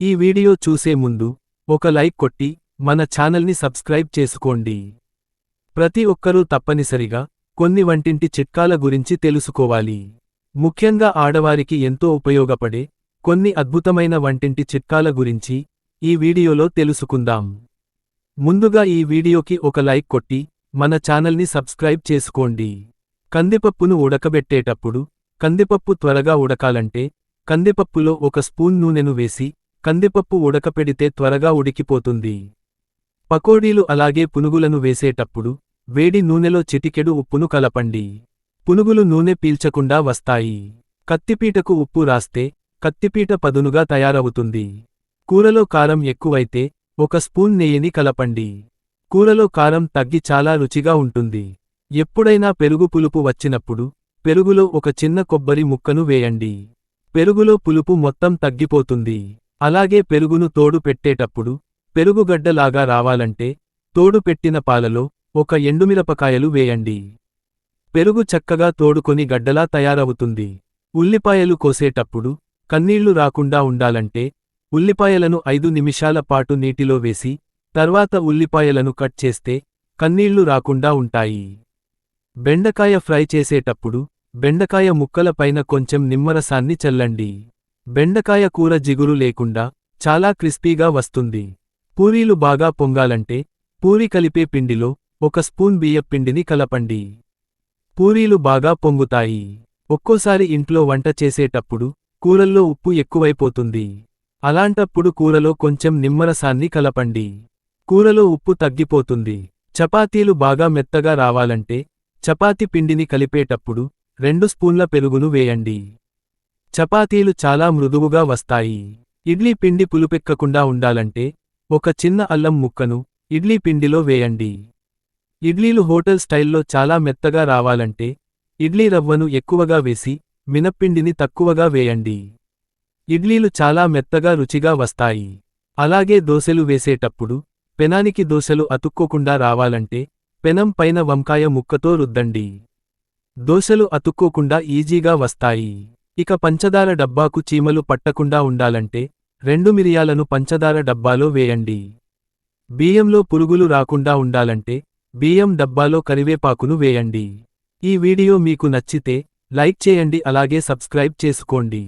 ఈ వీడియో చూసే ముందు ఒక లైక్ కొట్టి మన ఛానల్ని సబ్స్క్రైబ్ చేసుకోండి. ప్రతి ఒక్కరూ తప్పనిసరిగా కొన్ని వంటింటి చిట్కాల గురించి తెలుసుకోవాలి. ముఖ్యంగా ఆడవారికి ఎంతో ఉపయోగపడే కొన్ని అద్భుతమైన వంటింటి చిట్కాల గురించి ఈ వీడియోలో తెలుసుకుందాం. ముందుగా ఈ వీడియోకి ఒక లైక్ కొట్టి మన ఛానల్ని సబ్స్క్రైబ్ చేసుకోండి. కందిపప్పును ఉడకబెట్టేటప్పుడు కందిపప్పు త్వరగా ఉడకాలంటే కందిపప్పులో ఒక స్పూన్ నూనెను వేసి కందిపప్పు ఉడకపెడితే త్వరగా ఉడికిపోతుంది. పకోడీలు అలాగే పునుగులను వేసేటప్పుడు వేడి నూనెలో చిటికెడు ఉప్పును కలపండి. పునుగులు నూనె పీల్చకుండా వస్తాయి. కత్తిపీటకు ఉప్పు రాస్తే కత్తిపీట పదునుగా తయారవుతుంది. కూరలో కారం ఎక్కువైతే ఒక స్పూన్ నెయ్యిని కలపండి. కూరలో కారం తగ్గి చాలా రుచిగా ఉంటుంది. ఎప్పుడైనా పెరుగు పులుపు వచ్చినప్పుడు పెరుగులో ఒక చిన్న కొబ్బరి ముక్కను వేయండి. పెరుగులో పులుపు మొత్తం తగ్గిపోతుంది. అలాగే పెరుగును తోడు పెట్టేటప్పుడు పెరుగుగడ్డలాగా రావాలంటే తోడు పెట్టిన పాలలో ఒక ఎండుమిరపకాయలు వేయండి. పెరుగు చక్కగా తోడుకొని గడ్డలా తయారవుతుంది. ఉల్లిపాయలు కోసేటప్పుడు కన్నీళ్లు రాకుండా ఉండాలంటే ఉల్లిపాయలను 5 నిమిషాల పాటు నీటిలో వేసి తర్వాత ఉల్లిపాయలను కట్ చేస్తే కన్నీళ్లు రాకుండా ఉంటాయి. బెండకాయ ఫ్రై చేసేటప్పుడు బెండకాయ ముక్కల పైన కొంచెం నిమ్మరసాన్ని చల్లండి. బెండకాయ కూర జిగురు లేకుండా చాలా క్రిస్పీగా వస్తుంది. పూరీలు బాగా పొంగాలంటే పూరి కలిపే పిండిలో ఒక స్పూన్ బియ్యపిండిని కలపండి. పూరీలు బాగా పొంగుతాయి. ఒక్కోసారి ఇంట్లో వంట చేసేటప్పుడు కూరల్లో ఉప్పు ఎక్కువైపోతుంది. అలాంటప్పుడు కూరలో కొంచెం నిమ్మరసాన్ని కలపండి. కూరలో ఉప్పు తగ్గిపోతుంది. చపాతీలు బాగా మెత్తగా రావాలంటే చపాతీ పిండిని కలిపేటప్పుడు 2 స్పూన్ల పెరుగును వేయండి. చపాతీలు చాలా మృదువుగా వస్తాయి. ఇడ్లీ పిండి పులుపెక్కకుండా ఉండాలంటే ఒక చిన్న అల్లం ముక్కను ఇడ్లీ పిండిలో వేయండి. ఇడ్లీలు హోటల్ స్టైల్లో చాలా మెత్తగా రావాలంటే ఇడ్లీ రవ్వను ఎక్కువగా వేసి మినప్పిండిని తక్కువగా వేయండి. ఇడ్లీలు చాలా మెత్తగా రుచిగా వస్తాయి. అలాగే దోసెలు వేసేటప్పుడు పెనానికి దోసెలు అతుక్కోకుండా రావాలంటే పెనం పైన వంకాయ ముక్కతో రుద్దండి. దోసెలు అతుక్కోకుండా ఈజీగా వస్తాయి. ఇక పంచదార డబ్బాకు చీమలు పట్టకుండా ఉండాలంటే 2 మిరియాలను పంచదార డబ్బాలో వేయండి. బియ్యంలో పురుగులు రాకుండా ఉండాలంటే బియ్యం డబ్బాలో కరివేపాకును వేయండి. ఈ వీడియో మీకు నచ్చితే లైక్ చేయండి అలాగే సబ్స్క్రైబ్ చేసుకోండి.